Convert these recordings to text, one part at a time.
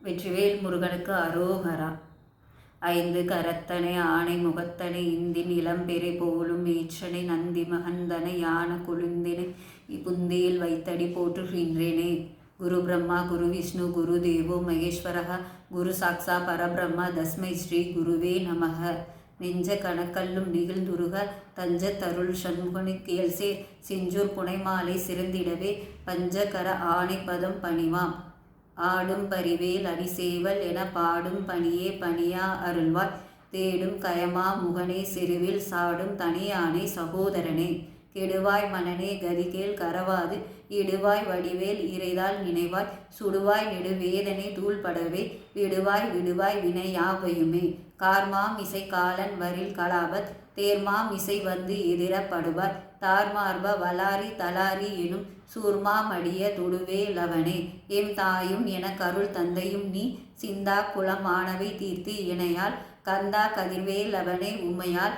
வெற்றிவேல் முருகனுக்கு அரோகரா. ஐந்து கரத்தனை ஆனை முகத்தனை இந்தின் இளம்பெறை போலும் ஈற்றனை நந்தி மகந்தனை யான கொழுந்தினை புந்தியில் வைத்தடி போற்றுகின்றேனே. குரு பிரம்மா குரு விஷ்ணு குரு தேவோ மகேஸ்வரக குரு சாக்ஷா பரபிரம்மா தஸ்மை ஸ்ரீ குருவே நமக. நெஞ்ச கணக்கல்லும் நிகழ்ந்துருக தஞ்ச தருள் சண்முகனு கேள்சே செஞ்சூர் புனைமாலை சிறந்திடவே பஞ்சகர ஆணை பதம் பணிவாம். ஆடும் பரிவேல் அணிசேவல் என பாடும் பணியே பணியா அருள்வாய் தேடும் கயமா முகனே செருவில் சாடும் தனியானை சகோதரனே. கெடுவாய் மனனே கதிகேல் கரவாது இடுவாய் வடிவேல் இறைதால் நினைவாய் சுடுவாய் நெடுவேதனை தூள்படவே விடுவாய் விடுவாய் வினை யாவையுமே. கார்மாம் இசை காலன் வரில் கலாபத் தேர்மாம் இசை வந்து எதிரப்படுவார் தார்மார்ப வலாரி தலாரி எனும் சூர்மா மடிய தொடுவே லவனே. எம் தாயும் என கருள் தந்தையும் நீ சிந்தா குலமானவை தீர்த்து இணையால் கந்தா கதிர்வே லவனே உமையால்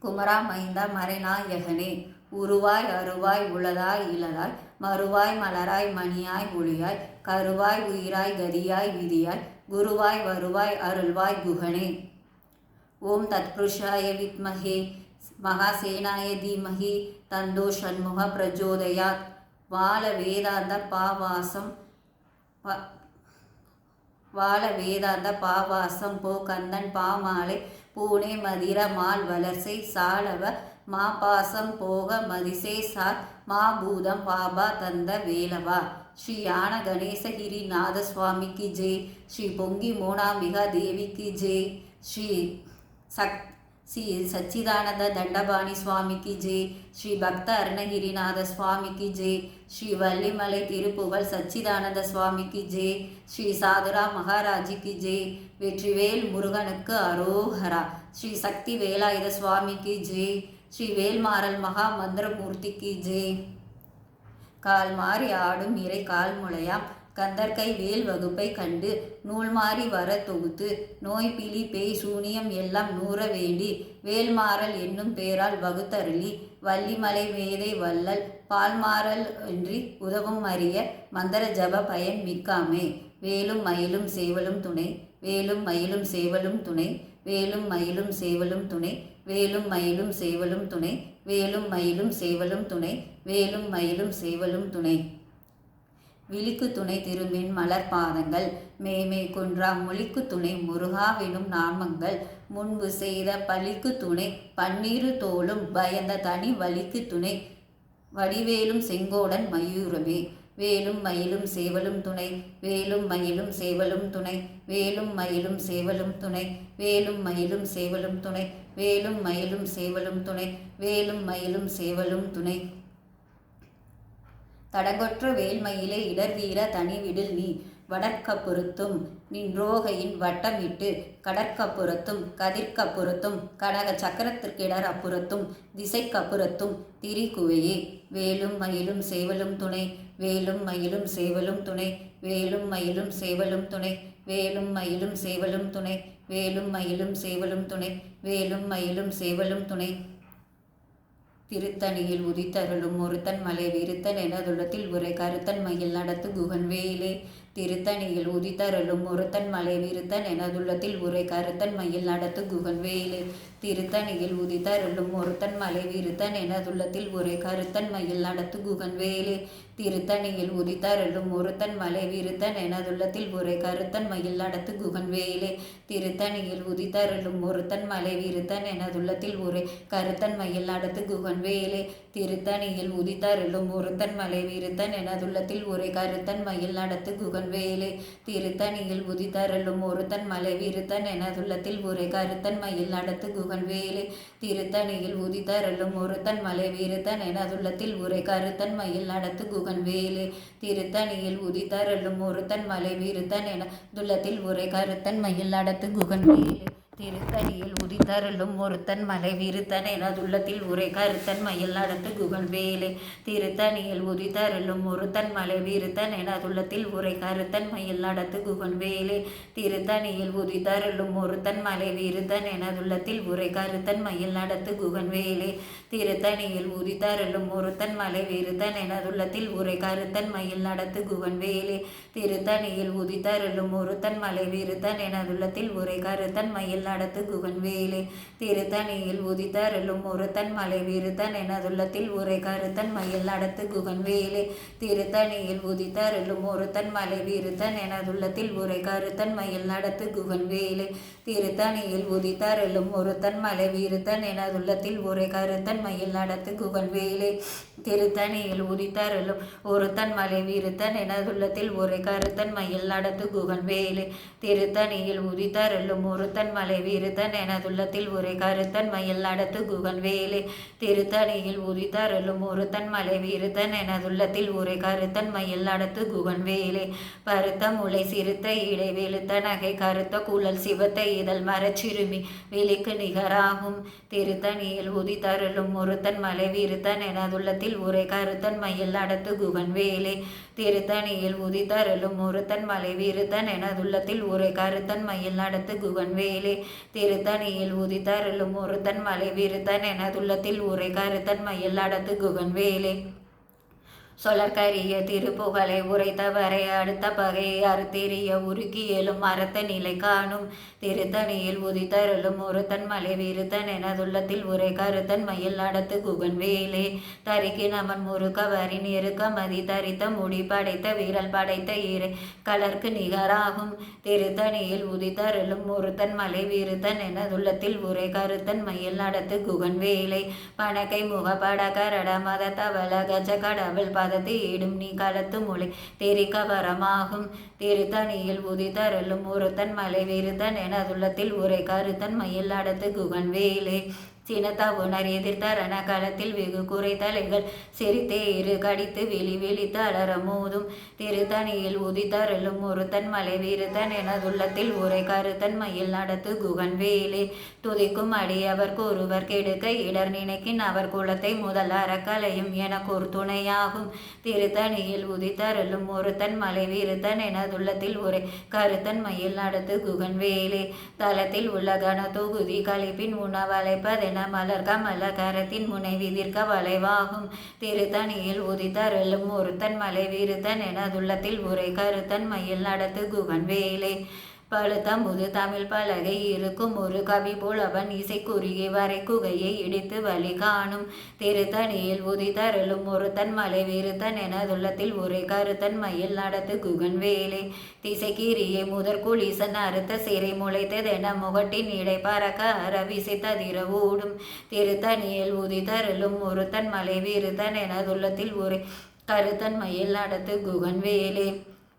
குமரா மைந்தா மறைநாயகனே. உருவாய் அருவாய் உளதாய் இளதாய் மறுவாய் மலராய் மணியாய் ஒளியாய் கருவாய் உயிராய் கதியாய் விதியாய் குருவாய் வருவாய் அருள்வாய் குகனே. ஓம் தத்புருஷாய வித்மஹே மகாசேனாய தீமஹி தந்தோ ஷண்முக பிரஜோதயாத். வாழ வேதாந்த பாவாசம் போ கந்தன் பாமாலை பூனே மதிர மால் வளர்சை சாலவ மாபாசம் போக மதிசே சார் மாபூதம் பாபா தந்த வேலவா. ஸ்ரீ யான கணேசகிரி நாத சுவாமிக்கு ஜெய். ஸ்ரீ பொங்கி மோனாம்பிகா தேவிக்கு ஜெய். ஸ்ரீ சச்சிதானந்த தண்டபாணி சுவாமிக்கு ஜெய். ஸ்ரீ பக்த அருணகிரிநாத சுவாமிக்கு ஜெய். ஸ்ரீ வள்ளிமலை திருப்புகழ் சச்சிதானந்த சுவாமிக்கு ஜெய். ஸ்ரீ சாதுரா மகாராஜிக்கு ஜெய். வெற்றிவேல் முருகனுக்கு அரோகரா. ஸ்ரீ சக்தி வேலாயுத சுவாமிக்கு ஜெய். ஸ்ரீ வேல்மாறல் மகா மந்திரமூர்த்திக்கு ஜெய். கால் மாறி ஆடும் இறை கால்முளையாம் கந்தர்கை வேல் வகுப்பை கண்டு நூல் மாறி வர தொகுத்து நோய் பிலி பேய் சூனியம் எல்லாம் நூற வேண்டி வேல்மாறல் என்னும் பேரால் வகுத்தருளி வள்ளிமலை மேதை வள்ளல் பால்மாறல் இன்றி உதவும் அறிய மந்திர ஜப பயன் மிக்காமே. வேலும் மயிலும் சேவலும் துணை வேலும் மயிலும் சேவலும் துணை வேலும் மயிலும் சேவலும் துணை வேலும் மயிலும் சேவலும் துணை வேலும் மயிலும் சேவலும் துணை வேலும் மயிலும் சேவலும் துணை. விழிக்கு துணை திரும்பின் மலர் பாதங்கள் மேமே குன்றா மொழிக்கு துணை முருகாவெனும் நாமங்கள் முன்பு செய்த பழிக்கு துணை பன்னீரு தோளும் பயந்த தனி வலிக்கு துணை வடிவேலும் செங்கோடன் மயூரமே. வேலும் மயிலும் சேவலும் துணை வேலும் மயிலும் சேவலும் துணை வேலும் மயிலும் சேவலும் துணை வேலும் மயிலும் சேவலும் துணை வேலும் மயிலும் சேவலும் துணை வேலும் மயிலும் சேவலும் துணை. தடங்கொற்ற வேல்மயிலே இடர்வீர தனிவிடில் நீ வடற்கப்புறத்தும் நின்றோகையின் வட்டமிட்டு கடற்கப்புறத்தும் கதிர்க்கப்புறத்தும் கனக சக்கரத்திற்கிடர் அப்புறத்தும் திசைக்கப்புறத்தும் திரிகுவையே. வேலும் மயிலும் சேவலும் துணை வேலும் மயிலும் சேவலும் துணை வேலும் மயிலும் சேவலும் துணை வேலும் மயிலும் சேவலும் துணை வேலும் மயிலும் சேவலும் துணை வேலும் மயிலும் சேவலும் துணை. திருத்தணியில் உதித்தருளும் ஒருத்தன் மலை விருத்தன் எனதுள்ளத்தில் உரை கருத்தன் மயில் நடத்து குகன் வேலே. திருத்தணியில் உதித்தருளும் ஒருத்தன் மலை விருத்தன் எனதுள்ளத்தில் உரை கருத்தன் மயில் நடத்து குகன் வேலே. திருத்தணியில் உதித்தருளும் ஒருத்தன் மலை விருத்தன் எனதுள்ளத்தில் உரை கருத்தன் மயில் நடத்து குகன் வேலே. திருத்தணியில் உதித்தருளும் ஒருத்தன் மலை விருத்தன் எனதுள்ளத்தில் உரை கருத்தன் மயில் நடத்து குகன் வேலே. திருத்தணியில் உதித்தருளும் ஒருத்தன் மலை விருத்தன் எனதுள்ளத்தில் உரை கருத்தன் மயில் நடத்து குகன் வேலே. திருத்தணியில் உதித்தருளும் ஒருத்தன் மலை விருத்தன் எனதுள்ளத்தில் உரை கருத்தன் மயில் நடத்து குகன் வேலே. திருத்தணியில் உதித்தருளும் ஒருத்தன் மலை விருத்தன் எனதுள்ளத்தில் உரை கருத்தன் மயில் நடத்து குகன் வேலே. திருத்தணியில் உதித்தருளும் ஒருத்தன் மலை விருத்தன் எனதுள்ளத்தில் உரை கருத்தன் மயில் நடத்து குகன் வேலே. திருத்தணியில் உதித்தருளும் ஒருத்தன் மலை விருத்தன் எனதுள்ளத்தில் உரை கருத்தன் மயில் நடத்து குகன் வேலே. திருத்தணியில் உதித்தருளும் ஒருத்தன் மலை விருத்தன் எனதுள்ளத்தில் உரை கருத்தன் மயில் நடத்து குகன் வேலை. திருத்தணியில் உதித்தருளும் ஒருத்தன் மலை விருத்தன் எனதுள்ளத்தில் உரை கருத்தன் மயில் நடத்து குகன் வேலை. திருத்தணியில் உதித்தருளும் ஒருத்தன் மலை விருத்தன் எனதுள்ளத்தில் உரை கருத்தன் மயில் நடத்து குகன் வேலை. திருத்தணியில் உதித்தருளும் ஒருத்தன் மலை விருத்தன் எனதுள்ளத்தில் உரை கருத்தன் மயில் நடத்து குகன் வேலை. திருத்தணியில் உதித்தருளும் ஒருத்தன் மலை விருத்தன் எனதுள்ளத்தில் உரை கருத்தன் மயில் நடத்து குகன் வேலை. திருத்தணியில் உதித்தருளும் ஒருத்தன் மலை விருத்தன் எனதுள்ளத்தில் உரை கருத்தன் மயில் நடத்து குகன் வேலை. திருத்தணியில் உதித்தருளும் ஒருத்தன் மலை விருத்தன் எனதுள்ளத்தில் உரை கருத்தன் மயில் நடத்து குகன் வேலை. திருத்தணியில் உதித்தருளும் ஒருத்தன் மலை விருத்தன் எனதுள்ளத்தில் உரை கருத்தன் மயில் நடத்து குகன் வேலை. திருத்தணியில் உதித்தருளும் ஒருத்தன் மலை விருத்தன் எனதுள்ளத்தில் உரை கருத்தன் மயில் நடத்து குகன் வேலை. திருத்தணியில் உதித்தருளும் ஒருத்தன் மலை விருத்தன் எனதுள்ளத்தில் உரை கருத்தன் மயில் நடத்து குகன் வேலை. திருத்தணியில் உதித்தருளும் ஒருத்தன் மலை விருத்தன் எனதுள்ளத்தில் உரை கருத்தன் மயில் நடத்து குகன் வேலை. பருத்த முளை சிறுத்த இடை வெளுத்த நகை கருத்த குழல் சிவத்த இதழ் மரச்சிறுமி வெளிக்கு நிகராகும். திருத்தணியில் உதித்தருளும் ஒருத்தன் மலை விருத்தன் எனதுள்ளத்தில் உரை கருத்தன் மயில் நடத்து குகன் வேலை. திருத்தணியில் உதித்தருளும் ஒருத்தன் மலை விருத்தன் எனதுள்ளத்தில் உரை கருத்தன் மயில் நடத்து குகன் வேலை. திருத்தணியில் உதித்தருளும் ஒருத்தன் மலை விருத்தன் எனதுள்ளத்தில் உரை கருத்தன் மயில் நடத்து குகன் வேலை. சொலற்கரிய திருப்புகழை உரைத்தவரை அடுத்த பகையை அறுத்தெறிய உருக்கி எழும் அறத்த நிலை காணும். திருத்தணியில் உதித்தருளும் ஒருத்தன் மலை விருத்தன் எனதுள்ளத்தில் உரை கருத்தன் மயில் நடத்து குகன் வேலை. தரிக்கினவன் முறுக்க வரி நெருக்க மதி தரித்த முடி படைத்த வீரல் படைத்த இறை கலர்க்கு நிகராகும். திருத்தணியில் உதித்தருளும் ஒருத்தன் மலை விருத்தன் எனதுள்ளத்தில் உரை கருத்தன் மயில் நடத்து குகன் வேலை. பணக்கை முகப்பட கரட மத தவள கஜ கடவுள் பதத்து ஈடும் நீ களத்து மொழி தெரிக்க வரமாகும். திருத்தணியில் உதித்தருளும் ஒருத்தன் மலை விருத்தன் எனதுள்ளத்தில் உரை கருத்தன் மயில் நடத்து குகன் வேலை. சினத்தவுணர் எதிர்த்தரண களத்தில் வெகு குறை தலைகள் சிரித்தே இரு கடித்து வெளி வெளித்து அலற மோதும். திருத்தணியில் உதித்தருளும் ஒருத்தன் மலை விருத்தன் எனதுள்ளத்தில் உரை கருத்தன் மயில் நடத்து குகன் வேலை. துதிக்கும் அடியவர்க்கு ஒருவர் கெடுக்க இடர் நினைக்கின் அவர் குலத்தை முதல் அறக்கலையும் எனக்கு ஒரு துணையாகும். திருத்தணியில் உதித்தருளும் ஒருத்தன் மலை விருத்தன் எனதுள்ளத்தில் உரை கருத்தன் மயில் நடத்து குகன் வேலை. தலத்தில் உள்ள கன தொகுதி கழிப்பின் உணவழைப்பதென மலர் கமல கரத்தின் முனை விதிர்க்க வளைவாகும். திருத்தணியில் உதித்தருளும் ஒருத்தன் மலை விருத்தன் எனதுள்ளத்தில் உரை கருத்தன் மயில் நடத்து குகன் வேலை. பழுத்தமுது தமிழ் பலகை இருக்கும் ஒரு கவி புலவன் இசை குறுகி வரை குகையை இடித்து வழி காணும். திருத்தணியில் உதித்தருளும் ஒருத்தன் மலை விருத்தன் எனதுள்ளத்தில் உரை கருத்தன் மயில் நடத்து குகன் வேலை. திசைக்கீரியை முதற் குளிசன் அறுத்த சிறை முளைத்ததென முகட்டின் இடை பறக்க அரவிசை ததிர ஓடும். திருத்தணியில் உதித்தருளும் ஒருத்தன் மலை விருத்தன் எனதுள்ளத்தில் உரை கருத்தன் மயில் நடத்து குகன் வேலை.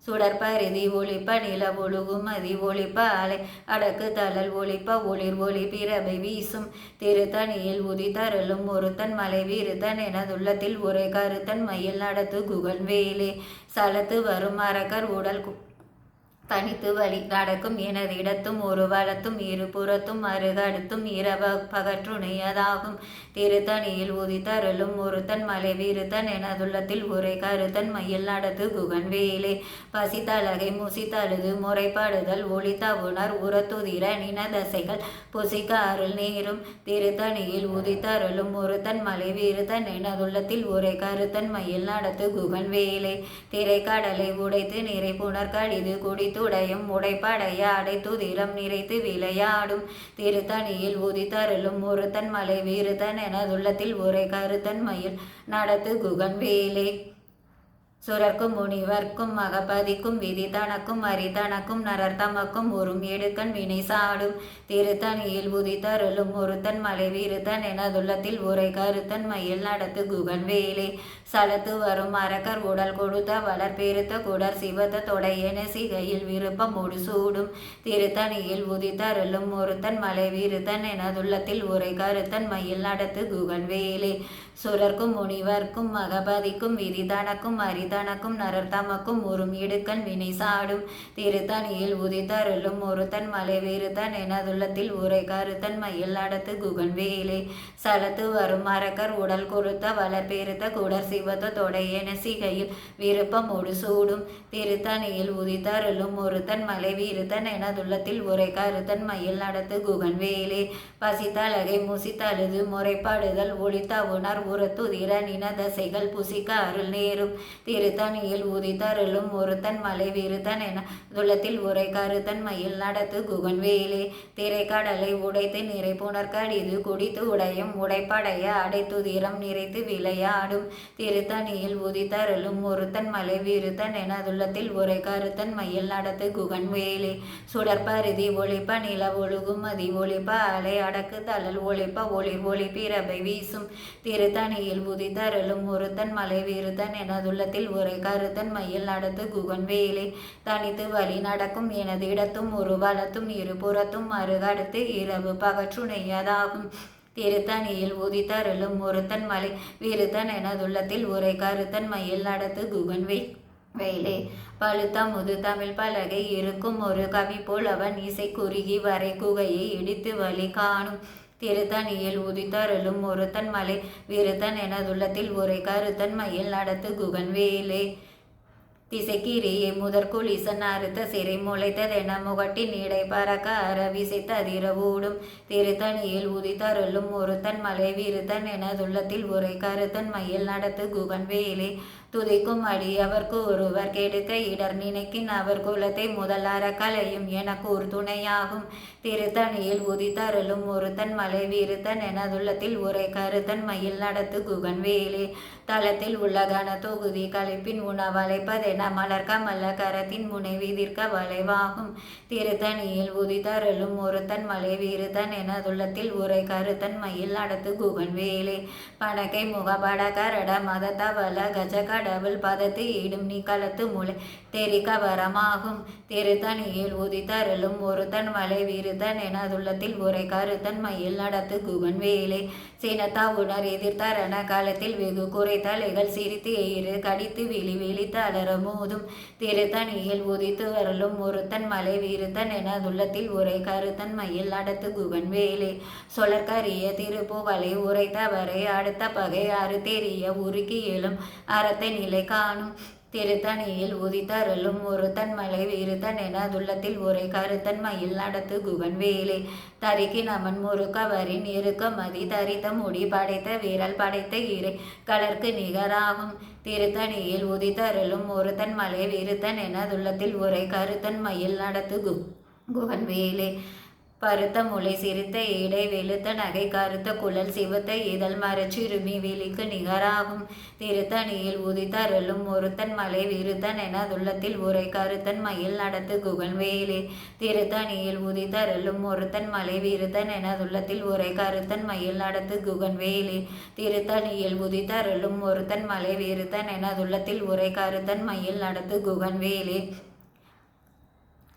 சுடற்பரிதி ஒளிப்ப நில ஒழுகும் மதி ஒளிப்ப அலை அடக்கு தளல் ஒளிப்ப ஒளிர் ஒளி பிறவை வீசும். திருத்தணியில் உதித்தருளும் ஒருத்தன் மலை விருத்தன் எனதுள்ளத்தில் உரை கருத்தன் மயில் நடத்து குகன் வேலை. சலத்து வரும் அரக்கர் உடல் தனித்து வழி நடக்கும் எனது இடத்தும் ஒரு வளத்தும் இரு புறத்தும் அருகடுத்தும் இரவ பகற்றுணையதாகும். திருத்தணியில் உதித்தருளும் ஒருத்தன் மலை விருத்தன் எனதுள்ளத்தில் உரை கருத்தன் மயில் நடத்து குகன் வேலை. பசித்தலகை முசித்தழுது முறைப்படுதல் ஒளித்தவுணர் உரத்துதிர நினதசைகள் புசிக்க அருள் நேரும். திருத்தணியில் உதித்தருளும் ஒருத்தன் மலை விருத்தன் எனதுள்ளத்தில் உரை கருத்தன் மயில் நடத்து குகன் வேலை. திரைக்கடலை உடைத்து நிறை புனர் கடிது குடி துடையும் உடைப்படைய அடைத்துதிரம் நிறைத்து விளையாடும். திருத்தணியில் உதித்தருளும் ஒருத்தன் மலை விருத்தன் எனதுள்ளத்தில் உரை கருத்தன் மயில் நடத்து குகன் வேலை. சுரர்க்கும் முனிவர்க்கும் மகபதிக்கும் விதி தனக்கும் அரி தனக்கும் நரர் தமக்கும் ஒரும் எடுக்கன் வினை சாடும். திருத்தணியில் உதித்தருளும் ஒருத்தன் மலை விருத்தன் எனதுள்ளத்தில் உரை கருத்தன் மயில் நடத்து குகன் வேலை. சலத்து வரும் அரக்கர் உடல் கொடுத்த வளர் பெருத்த குடர் சிவத்த தொடையென சிகையில் விருப்பம் முடு சூடும். திருத்தணியில் உதித்தருளும் ஒருத்தன் மலை விருத்தன் எனதுள்ளத்தில் உரை கருத்தன் மயில் நடத்து குகன் வேலை. சுரர்க்கும் முனிவர்க்கும் மகபதிக்கும் விதி தனக்கும் அரி தனக்கும் நரர் தமக்கும் உறும் இடுக்கண் வினை சாடும் திருத்தணியில் உதித்தருளும் ஒருத்தன் மலை வேறுத்தன் எனதுள்ளத்தில் உரை கருத்தன் மையில் நடத்து குகன் வேலே சலத்து வரும் மரக்கர் உடல் கொறுத்த வளர்பெருத்த குடர் சிவத்த தொடையென சிகையில் விருப்பமோடு சூடும் திருத்தணியில் உதித்தருளும் ஒருத்தன் மலை வீறுத்தன் எனதுள்ளத்தில் உரை கருத்தன் மையில் நடத்து குகன் வேலே பசித்தலகை முசித்தழுது முறைப்பாடுதல் ஒளித்த உணர் உரத்துதிர நின தசைகள் புசிக்க அருள் நேரும் திருத்தணியில் உதித்தருளும் ஒருத்தன் மலை வீறுத்தன் என துள்ளத்தில் உரை கருத்தன் மையில் நடத்து குகன் வேலே திரைக்கடலை உடைத்து நிறை புனர்கடிது குடித்து உடையும் உடைப்படைய அடைத்துதிரம் நிறைத்து விளையாடும் திருத்தணியில் உதித்தருளும் ஒருத்தன் மலை வீறுத்தன் என துள்ளத்தில் உரை கருத்தன் மையில் நடத்து குகன் வேலே சுடற்பருதி ஒளிப்ப நில ஒழுகும் மதி ஒளிப்ப அலை அடக்கு தளல் ஒளிப்ப ஒளிர் ஒளி பிறபை வீசும் திருத்தணியில் உதித்தருளும் ஒருத்தன் மலை வீறுத்தன் எனதுள்ளத்தில் உரை கருத்தன் மையில் நடத்து குகன் வேலே தனித்து வழி நடக்கும் எனது இடத்தும் ஒரு வளத்தும் இருபுறத்தும் மறுகடுத்து இரவு பகற்றுணையதாகும் திருத்தணியில் உதித்தருளும் ஒருத்தன் மலை வீறுத்தன் எனதுள்ளத்தில் உரை கருத்தன் மையில் நடத்து குகன் வேலே பழுத்த முது தமிழ் பலகை இருக்கும் ஒரு கவி போல் அவன் இசை குறுகி வரை குகையை இடித்து வழி காணும் திருத்தணியில் உதித்தருளும் ஒருத்தன் மலை வீறுத்தன் எனதுள்ளத்தில் உரை கருத்தன் மையில் நடத்து குகன் வேலே திசைக்கிரியை முதற்குளிசன் அறுத்த சிறை முளைத்ததென முகட்டின் நீடை பறக்க அரவிசைத்ததிர ஊடும் திருத்தணியில் உதித்தருளும் ஒருத்தன் மலை வீறுத்தன் எனதுள்ளத்தில் உரை கருத்தன் மையில் நடத்து குகன் வேலே துதிக்கும் அடி அவர்க்கு ஒருவர் கெடுக்க இடர் நினைக்கின் அவர் குலத்தை முதலார கலையும் எனக்கு ஒரு துணையாகும் திருத்தணியில் உதித்தருளும் ஒருத்தன் மலை வீறுத்தன் எனதுள்ளத்தில் உரை கருத்தன் மையில் நடத்து குகன் வேலே தளத்தில் உள்ள கன தொகுதி கலைப்பின் உணவளைப்பதென மலர் கமல கரத்தின் முனை விதிர்க்க வளைவாகும் திருத்தணியில் உதித்தருளும் ஒருத்தன் மலை வீறுத்தன் எனதுள்ளத்தில் உரை கருத்தன் மையில் நடத்து குகன் வேலே பணக்கை முகபட கரட மத தவள கஜக கடவுள் பதத்து ஈடும் நீ களத்து முளை தெரிக்க வரமாகும் திருத்தணியில் உதித்தருளும் ஒருத்தன் மலை வீறுத்தன் எனதுள்ளத்தில் உரை கருத்தன் மையில் நடத்து குகன் வேலே சினத்தா உணர் எதிர்த்தரண காலத்தில் வெகு குறை தலைகள் சிரித்து எயிறு கடித்து விழி விழித்து அலற மோதும் திருத்தணியில் உதித்து வரலும் ஒருத்தன் மலை வீறுத்தன் எனதுள்ளத்தில் உரை கருத்தன் மையில் நடத்து குகன் வேலே சொலற்கரிய திருப்புகழை உரைத்தவரை அடுத்த பகை அறுத்தெறிய உருக்கி எழும் அறத்தை நிலை காணும் திருத்தணியில் உதித்தருளும் ஒருத்தன் மலை வீறுத்தன் எனதுள்ளத்தில் உரை கருத்தன் மையில் நடத்து குகன் வேலே தரிக்கி நமன் முறுக்கவரின் இருக்க மதி தரித்த முடி படைத்த வீரல் படைத்த இறை கலர்க்கு நிகராகும் திருத்தணியில் உதித்தருளும் ஒருத்தன் மலை வீறுத்தன் எனதுள்ளத்தில் உரை கருத்தன் மையில் நடத்து குகன் வேலே பருத்த முளை சிறுத்த இடை வெளுத்த நகை கருத்த குழல் சிவத்த இதழ் மரச்சிறுமி விழிக்கு நிகராகும் திருத்தணியில் உதித்தருளும் ஒருத்தன் மலை வீறுத்தன் எனதுள்ளத்தில் உரை கருத்தன் மையில் நடத்து குகன் வேலே திருத்தணியில் உதித்தருளும் ஒருத்தன் மலை வீறுத்தன் எனதுள்ளத்தில் உரை கருத்தன் மையில் நடத்து குகன் வேலே திருத்தணியில் உதித்தருளும் ஒருத்தன் மலை வீறுத்தன் எனதுள்ளத்தில் உரை கருத்தன் மையில் நடத்து குகன் வேலே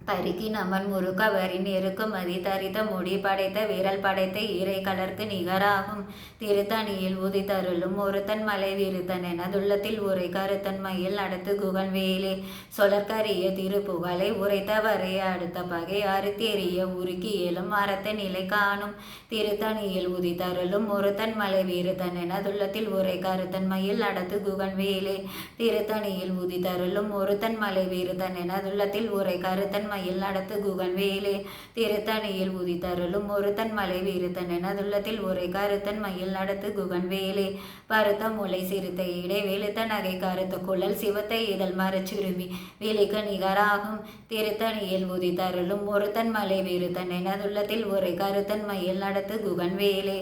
பருக்கி நமன் முறுக்கவரின் எருக்கு மதி தரித்த முடி படைத்த விரல் படைத்த இறை கலர்க்கு நிகராகும் திருத்தணியில் உதித்தருளும் ஒருத்தன் மலை வீறுத்தன் எனதுள்ளத்தில் உரை கருத்தன் மையில் நடத்து குகன் வேலே சொலற்கரிய திருப்புகழை உரைத்தவரை அடுத்த பகை அறுத்தெறிய உருக்கி எழும் மரத்த நிலை காணும் திருத்தணியில் உதித்தருளும் ஒருத்தன் மலை வீறுத்தன் எனதுள்ளத்தில் உரை கருத்தன் மையில் நடத்து குகன் வேலே திருத்தணியில் உதித்தருளும் ஒருத்தன் மலை வீறுத்தன் எனதுள்ளத்தில் உரை கருத்தன் மையில் நடத்து குகன் வேலே திருத்தணியில் உதித்தருளும் ஒருத்தன் மலை வீறுத்தன் எனதுள்ளத்தில் உரை கருத்தன் மையில் நடத்து குகன் வேலே பருத்த முளை சிறுத்த இடை வெளுத்த நகை கருத்த குழல் சிவத்த இதழ் மரச்சிறுமி விழிக்கு நிகராகும் திருத்தணியில் உதித்தருளும் ஒருத்தன் மலை வீறுத்தன் எனதுள்ளத்தில் உரை கருத்தன் மையில் நடத்து குகன் வேலே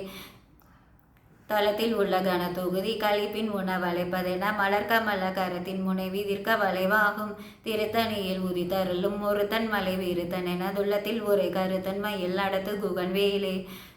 தளத்தில் உள்ள கன தொகுதி கழிப்பின் உணவளைப்பதென மலர்கமல கரத்தின் முனை விதிர்க்க வளைவாகும் திருத்தணியில் உதித்தருளும் ஒருத்தன் மலை வீறுத்தன் எனதுள்ளத்தில் உரை கருத்தன் மையில் நடத்து குகன் வேலே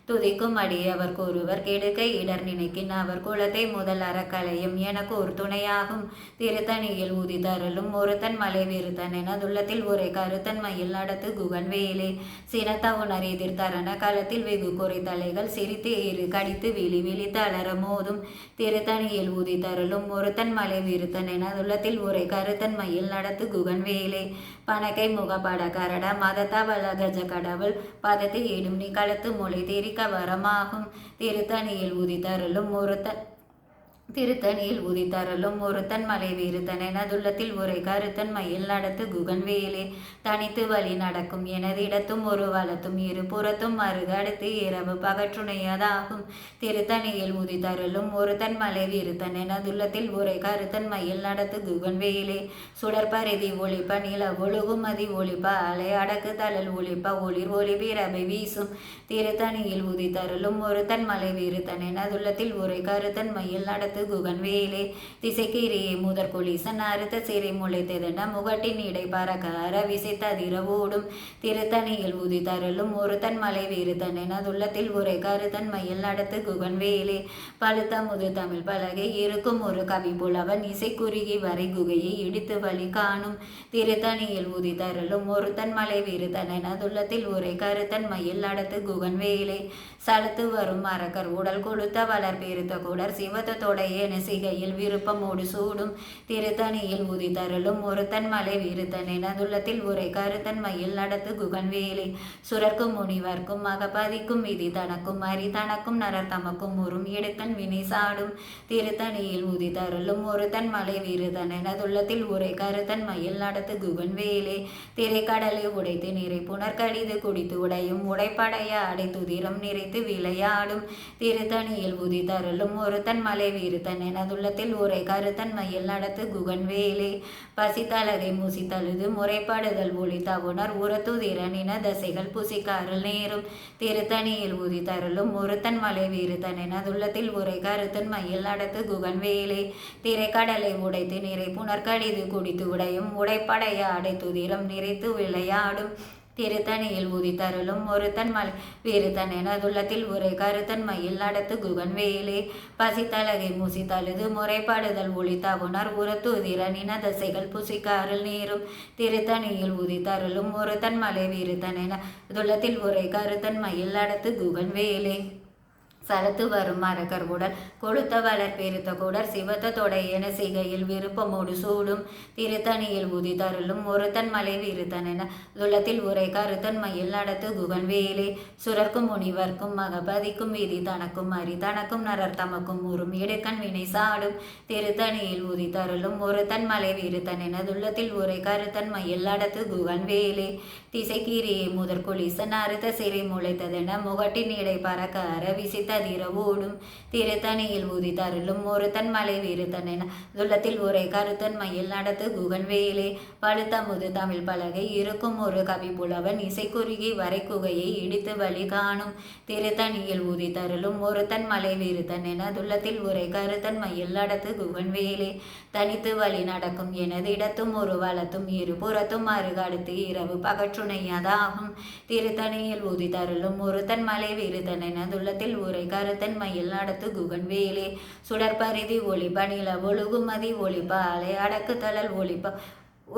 துதிக்கும் அடியவர்க்கு ஒருவர் கெடுக்க இடர் நினைக்கின் அவர் குலத்தை முதல் அறக்கலையும் எனக்கு ஒரு துணையாகும். திருத்தணியில் உதிதருளும் ஒருத்தன் மலை விருத்தன் எனதுள்ளத்தில் உரை கருத்தன் மயில் நடத்து குகன் வேலே சினத்தவுணர் எதிர்த்தரன களத்தில் வெகு குறை தலைகள் சிரித்து ஏறு கடித்து விழி விழித்து அலற மோதும். திருத்தணியில் உதிதருளும் ஒருத்தன் மலை விருத்தன் எனதுள்ளத்தில் உரை கருத்தன் மயில் நடத்து குகன் வேலே பனக்கை முகப்பட கரட மதத்தவள கஜ கடவுள் பதத்தை ஏடும் நீ களத்து மொழி தெரிக்க வரமாகும். திருத்தணியில் உதித்தருளும் ஒருத்தன் மலை வீறுத்தன் எனதுள்ளத்தில் உரை கருத்தன் மயில் நடத்து குகன் வேலே தனித்து வழி நடக்கும் எனது இடத்தும் ஒரு வளத்தும் இரு புறத்தும் மருக அடுத்து இரவு பகற்றுணையதாகும். திருத்தணியில் உதித்தருளும் ஒருத்தன் மலை வீறுத்தன் எனதுள்ளத்தில் உரை கருத்தன் மயில் நடத்து குகன் வேலே சுடற்பரிதி ஒளிப்ப நில ஒழுகுமதி ஒளிப்ப அலை அடக்கு தளல் ஒளிப்ப ஒளிர் ஒளி பிறவை வீசும். திருத்தணியில் உதித்தருளும் ஒருத்தன் மலை வீறுத்தன் எனதுள்ளத்தில் உரை கருத்தன் மயில் நடத்து குகன் வேலே திசைக்கீரியை முதற் கொலிசன் அறுத்த சிறை முளைத்தென முகட்டின் இடை பறக்கார விசைத்ததிர ஓடும். திருத்தணியில் உதித்தருளும் ஒருத்தன் மலை வீறுத்தன் எனதுள்ளத்தில் உரை கருத்தன் மயில் நடத்து குகன் வேலே பழுத்த முது தமிழ் பலகை இருக்கும் ஒரு கவி புலவன் இசை குறுகி வரை குகையை இடித்து வழி காணும். திருத்தணியில் உதித்தருளும் ஒருத்தன் மலை வீறுத்தன் எனதுள்ளத்தில் உரை கருத்தன் மயில் நடத்து குகன் வேலே சலத்து வரும் மரக்கர் உடல் கொளுத்த வளர் பெருத்த கூடர் சிவத்தோட சிகையில் விருப்பமோடு சூடும். திருத்தணியில் உதித்தருளும் ஒருத்தன் மலை விருத்தன் எனதுள்ளத்தில் உரை கருத்தன் மயில் நடத்து குகன் வேலே சுரர்க்கும் முனிவர்க்கும் மகபதிக்கும் விதி தனக்கும் அரி தனக்கும் நரர் தமக்கும் உறும் எடுக்கன் வினை சாடும். திருத்தணியில் உதித்தருளும் ஒருத்தன் மலை விருத்தன் எனதுள்ளத்தில் உரை கருத்தன் மயில் நடத்து குகன் வேலே திரைக்கடலை உடைத்து நிறை புனர் கடிது குடித்து உடையும் உடைப்படைய அடைத்துதிரம் நிறைத்து விளையாடும். திருத்தணியில் உதித்தருளும் ஒருத்தன் மலை வீறுத்தன் எனதுள்ளத்தில் உரை கருத்தன் மயில் நடத்து குகன் வேலே பசித்தலகை மூசித்தழுது முறைப்படுதல் ஒளி தவுணர் உரத்துதிரனின தசைகள் புசிக்காரல் நேரும். திருத்தணியில் உதித்தருளும் ஒருத்தன் மலை வீறுத்தன் எனதுள்ளத்தில் உரை கருத்தன் மயில் நடத்து குகன் வேலே திரைக்கடலை உடைத்து நிறை புனர்கடிது குடித்து உடையும் உடைப்படைய அடைத்துதிரம் நிறைத்து விளையாடும். திருத்தணியில் உதித்தருளும் ஒருத்தன் மலை வீறுத்தன் எனதுள்ளத்தில் உரை கருத்தன் மயில் நடத்து குகன் வேலே பசித்தலகை மூசித்தழுது முறைப்படுதல் ஒளி தவுணர் உரத்துதிரனின தசைகள் புசிக்காரல் நேரும். திருத்தணியில் உதித்தருளும் ஒருத்தன் மலை வீறுத்தன் எனதுள்ளத்தில் உரை கருத்தன் மயில் நடத்து குகன் வேலே சலத்து வரும் மரக்கர் உடல் கொளுத்த வளர் பெருத்த கூடர் சிவத்த தொடையென சிகையில் விருப்பமோடு சூடும். திருத்தணியில் உதித்தருளும் ஒருத்தன் மலை வீறுத்தன் எனதுள்ளத்தில் உரை கருத்தன் மயில் நடத்து குகன் வேலே சுரர்க்கும் முனிவர்க்கும் மகபதிக்கும் விதி தனக்கும் அரி தனக்கும் நரர் தமக்கும் உறும் எடுக்கன் வினை சாடும். திருத்தணியில் உதித்தருளும் ஒருத்தன் மலை வீறுத்தன் எனதுள்ளத்தில் உரை கருத்தன் மயில் நடத்து குகன் வேலே திசைக்கீரியை முதற் கொலிசன் அறுத்த சிறை முளைத்ததென முகட்டின் இடை பறக்க அற விசித்த ஓடும். திருத்தணியில் உதித்தருளும் ஒருத்தன் மலை வீறுத்தன் எனதுள்ளத்தில் உரை கருத்தன் மயில் நடத்து குகன் வேலே பழுத்த முது தமிழ் பலகை இருக்கும் ஒரு கவி புலவன் இசை குறுகி வரை குகையை இடித்து வழி காணும். திருத்தணியில் உதித்தருளும் ஒருத்தன் மலை வீறுத்தன் எனதுள்ளத்தில் உரை கருத்தன் மயில் நடத்து குகன் வேலே தனித்து வழி நடக்கும் எனது இடத்தும் ஒரு வளத்தும் இரு புறத்தும் அருகடுத்து இரவு பகற்றுணையதாகும். திருத்தணியில் உதித்தருளும் ஒருத்தன் மலை வீறுத்தன் எனதுள்ளத்தில் உரை கருத்தன் மயில் நடத்து குகன் வேலே சுடற்பரிதி ஒளிப்ப நில ஒழுகுமதி ஒளிப்ப அலை அடக்கு தளல் ஒளிப்ப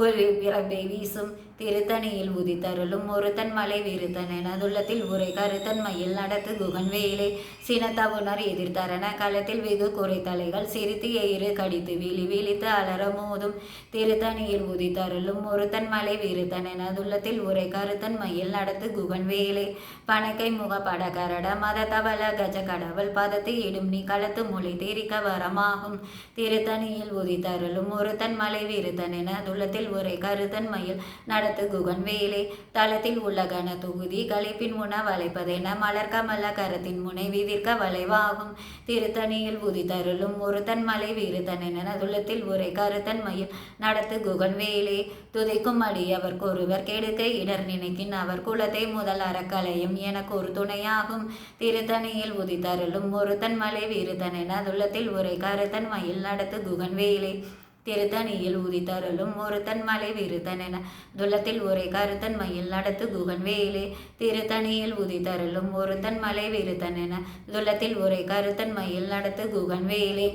ஒளி பிறவை வீசும். திருத்தணியில் உதித்தருளும் ஒருத்தன் மலை வீறுத்தன் எனதுள்ளத்தில் உரை கருத்தன் மயில் நடத்து குகன் வேலே சினத்தவுணர் எதிர்த்தரன களத்தில் வெகு குறை தலைகள் சிரித்து எயிறு கடித்து விழி விழித்து அலற மோதும். திருத்தணியில் உதித்தருளும் ஒருத்தன் மலை வீறுத்தன் எனதுள்ளத்தில் உரை கருத்தன் மயில் நடத்து குகன் வேலே பனக்கை முகப்பட கரட மதத்தவள கஜ கடவுள் பதத்தை இடும் நீ களத்து மொழி தெரிக்க வரமாகும். திருத்தணியில் உதித்தருளும் ஒருத்தன் மலை வீறுத்தன் எனதுள்ளத்தில் உரை கருத்தன் மயில் நடத்து குகன் வேலே தளத்தில் உள்ள கன தொகுதி கலைப்பின் உண வளைப்பதென மலர் கமல கரத்தின் முனை விதிர்க்க வளைவாகும். திருத்தணியில் உதித்தருளும் ஒருத்தன் மலை வீறுத்தன் எனதுள்ளத்தில் உரை கருத்தன் மயில் நடத்து குகன் வேலே துதைக்கும் அடியவர்க்கு ஒருவர் கெடுக்க இடர் நினைக்கின் அவர் குலத்தை முதல் அறக்கலையும் எனக்கு ஒரு துணையாகும். திருத்தணியில் உதித்தருளும் ஒருத்தன் மலை வீறுத்தன் எனதுள்ளத்தில் உரை கருத்தன் மயில் நடத்து குகன் வேலே திருத்தணியில் உதித்தருளும் ஒருத்தன் மலை விருத்தன் என துலத்தில் உரை கருத்தன் மயில் நடத்து குகன் வேலே. திருத்தணியில் உதித்தருளும் ஒருத்தன் மலை விருத்தன் என துலத்தில் உரை கருத்தன் மயில் நடத்து குகன் வேலே.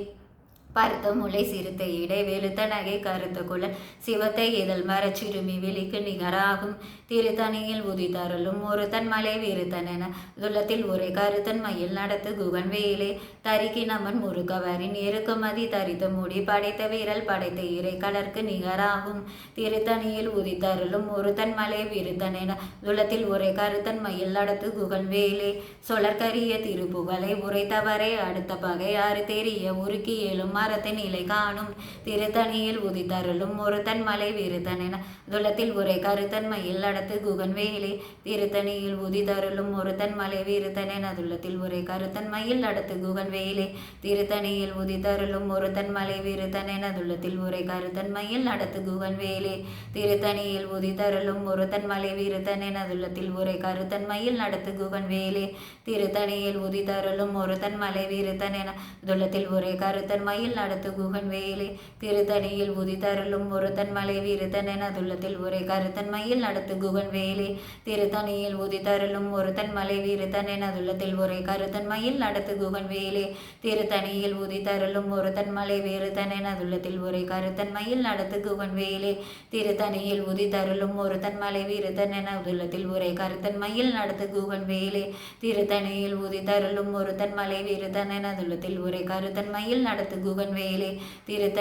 பருத்த முளை சிறுத்த இடை வெளுத்த நகை கருத்த குழல் சிவத்தை இதழ் மரச்சிறுமி வெளிக்கு நிகராகும். திருத்தணியில் உதித்தருளும் ஒருத்தன் மலை விருத்தன் என துலத்தில் உரை கருத்தன் மயில் நடத்து குகன் வேலே. தரிக்கி நமன் முருகவரின் எருக்குமதி தரித்த முடி படைத்த வீரல் படைத்த இறை கலர்க்கு நிகராகும். திருத்தணியில் உதித்தருளும் ஒருத்தன் மலை விருத்தன் என துலத்தில் உரை கருத்தன் மயில் நடத்து குகன் வேலே. சொலற்கரிய திருப்புகழை உரைத்தவரை அடுத்த பகை ஆறு தெரிய உருக்கி எழும் மரத்தின் இலை காணும். திருத்தணியில் உதித்தருளும் ஒருத்தன் மலை விருத்தன் என துலத்தில் உரை கருத்தன் மயில் நடத்து குகன் வேலே. திருத்தணியில் உதித்தருளும் ஒருத்தன் மலை விருத்தன் என துலத்தில் உரை கருத்தன் மயில் நடத்து குகன் வேலே. திருத்தணியில் உதித்தருளும் ஒருத்தன் மலை விருத்தன் என துலத்தில் உரை கருத்தன் மயில் நடத்து குகன் வேலே. திருத்தணியில் உதித்தருளும் ஒருத்தன் மலை விருத்தன் என துலத்தில் உரை கருத்தன் மயில் நடத்து குகன் வேலே. திருத்தணியில் உதித்தருளும் ஒருத்தன் மலை விருத்தன் என துலத்தில் உரை கருத்தன் மயில் நடத்து குகன் வேலே. திருத்தணியில் உதித்தருளும் ஒருத்தன் மலை விருத்தன் என துலத்தில் உரை கருத்தன் மயில் நடத்து குகன் வேலே. திருத்தணியில் உதித்தருளும் ஒருத்தன் மலை விருத்தன் என துலத்தில் உரை கருத்தன் மயில் நடத்து குகன் வேலே. திருத்தணியில் உதித்தருளும் ஒருத்தன் மலை விருத்தன் என துலத்தில் உரை கருத்தன் மயில் நடத்து குகன் வேலே. திருத்தணியில் உதித்தருளும் ஒருத்தன் மலை விருத்தன் என துலத்தில் உரை கருத்தன் மயில் நடத்து குகன் வேலே. திருத்தணியில் உதித்தருளும் ஒருத்தன் மலை விருத்தன் என துலத்தில் உரை கருத்தன் மயில் நடத்து குகன் வேலே. திருத்தணியில்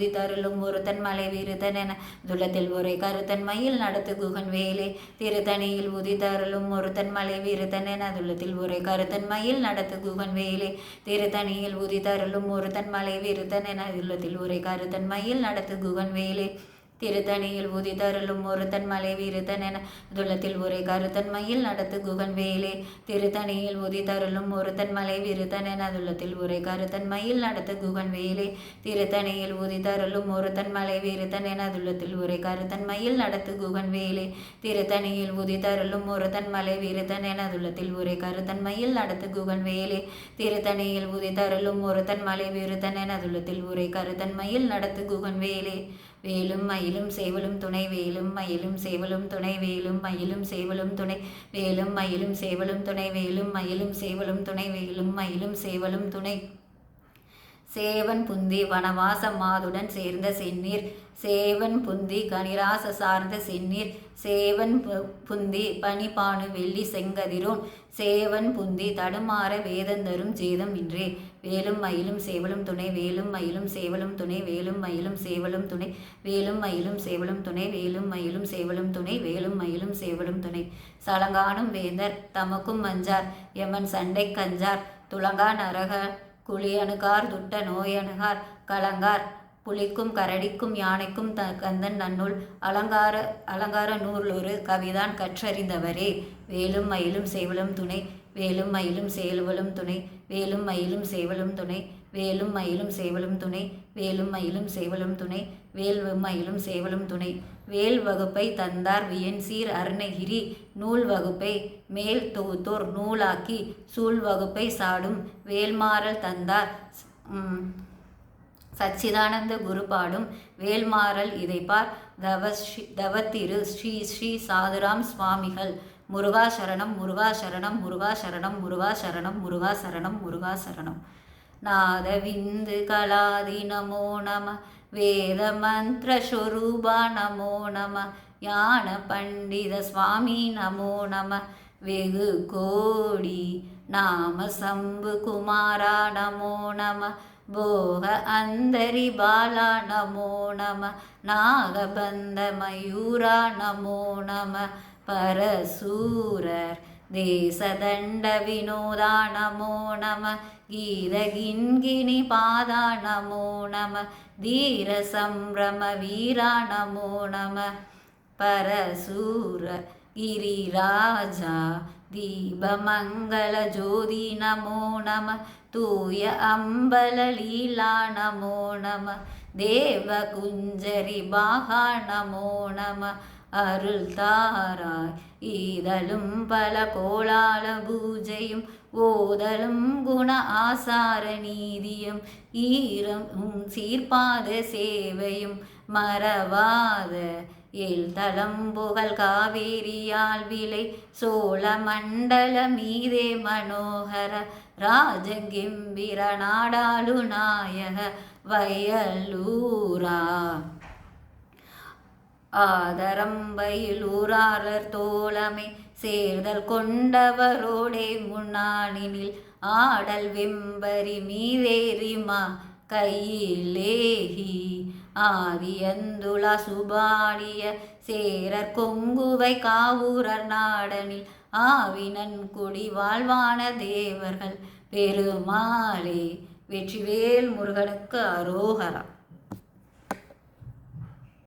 உதித்தருளும் ஒருத்தன் மலை விருத்தன் என துலத்தில் உரை கருத்தன் மயில் நடத்து குகன் வேலே. திருத்தணியில் உதித்தருளும் ஒருத்தன் மலை விருத்தன் என துலத்தில் உரை கருத்தன் மயில் நடத்து குகன் வேலே. திருத்தணியில் உதித்தருளும் ஒருத்தன் மலை விருத்தன் என துலத்தில் உரை கருத்தன் மயில் நடத்து குகன் வேலே. திருத்தணியில் உதித்தருளும் ஒருத்தன் மலை விருத்தன் என துலத்தில் உரை கருத்தன் மயில் நடத்து குகன் வேலே. திருத்தணியில் உதித்தருளும் ஒருத்தன் மலை விருத்தன் என துலத்தில் உரை கருத்தன் மயில் நடத்து குகன் வேலே. திருத்தணியில் உதித்தருளும் ஒருத்தன் மலை விருத்தன் என துலத்தில் உரை கருத்தன் மயில் நடத்து குகன் வேலே. திருத்தணியில் உதித்தருளும் ஒருத்தன் மலை விருத்தன் என துலத்தில் உரை கருத்தன் மயில் நடத்து குகன் வேலே. திருத்தணியில் உதித்தருளும் ஒருத்தன் மலை விருத்தன் என துலத்தில் உரை கருத்தன் மயில் நடத்து குகன் வேலே. வேலும் மயிலும் சேவலும் துணை வேலும் மயிலும் சேவலும் துணை வேலும் மயிலும் சேவலும் துணை வேலும் மயிலும் சேவலும் துணை வேலும் மயிலும் சேவலும் துணை வேலும் மயிலும் சேவலும் துணை. சேவன் புந்தி வனவாச மாதுடன் சேர்ந்த செந்நீர் சேவன் புந்தி கனிராச சார்ந்த செந்நீர் சேவன் புந்தி பனிபானு வெள்ளி செங்கதிரோன் சேவன் புந்தி தடுமாற வேதந்தரும் ஜேதம் இன்றே. வேலும் மயிலும் சேவலும் துணை வேலும் மயிலும் சேவலும் துணை வேலும் மயிலும் சேவலும் துணை வேலும் மயிலும் சேவலும் துணை வேலும் மயிலும் சேவலும் துணை வேலும் மயிலும் சேவலும் துணை. சலங்கானும் வேந்தர் தமக்கும் மஞ்சார் எமன் சண்டை கஞ்சார் துலங்கா நரக குளியணுகார் துட்ட நோயணுகார் கலங்கார் புலிக்கும் கரடிக்கும் யானைக்கும் கந்தன் நன்னூல் அலங்கார நூலொரு கவிதான் கற்றறிந்தவரே. வேலும் மயிலும் சேவலும் துணை வேலும் மயிலும் சேவலும் துணை வேலும் மயிலும் சேவலும் துணை வேலும் மயிலும் சேவலும் துணை வேலும் மயிலும் சேவலும் துணை வேல் மயிலும் சேவலும் துணை. வேல் வகுப்பை தந்தார் வியன்சீர் அருணகிரி நூல் வகுப்பை மேல் தொகுத்தோர் நூலாக்கி சூழ் வகுப்பை சாடும் வேல்மாறல் தந்தார் சச்சிதானந்த குரு பாடும் வேல்மாறல் இதைப்பார் தவத்திரு ஸ்ரீ ஸ்ரீ சாதுராம் சுவாமிகள். முருகா சரணம் முருகா சரணம் முருகா சரணம் முருகா சரணம் முருகா சரணம் முருகா சரணம். நாதவிந்து கலாதி நமோ நம வேத மந்திர ஸ்வரூபா நமோ நம ஞான பண்டித சுவாமி நமோ நம வெகு கோடி நாம சம்பு குமாரா நமோ நம போக அந்தரி பாலா நமோ நம நாகபந்த மயூரா நமோ நம பரசூரர் தேசதண்ட வினோதா நமோ நம கீதகின்கிணி பாதா நமோ நம தீர சம்பிரம வீரா நமோ நம பரசூர கிரிராஜா தீபமங்கள ஜோதி நமோ நம தூய அம்பல லீலா நமோ நம தேவ குஞ்சரி பாகா நமோ நம அருள் தாராய். ஈதலும் பல கோளால பூஜையும் ஓதலும் குண ஆசார நீதியும் ஈரம் சீர்பாத சேவையும் மறவாத ஏழ்தலம் புகழ் காவேரியால் விலை சோழ மண்டல மீதே மனோகர ராஜகெம்பிர நாடாளு நாயக வயலூரா. ஆதரம்பயிலூராளர் தோழமை சேர்தல் கொண்டவரோடே முன்னாளினில் ஆடல் வெம்பரி மீதேறிமா கையிலேஹி. ஆதியந்துளா சுபாடிய சேரர் கொங்குவை காவூரர் நாடனில் ஆவினன் குடி வாழ்வான தேவர்கள் பெருமாளே. வெற்றிவேல் முருகனுக்கு அரோகரா.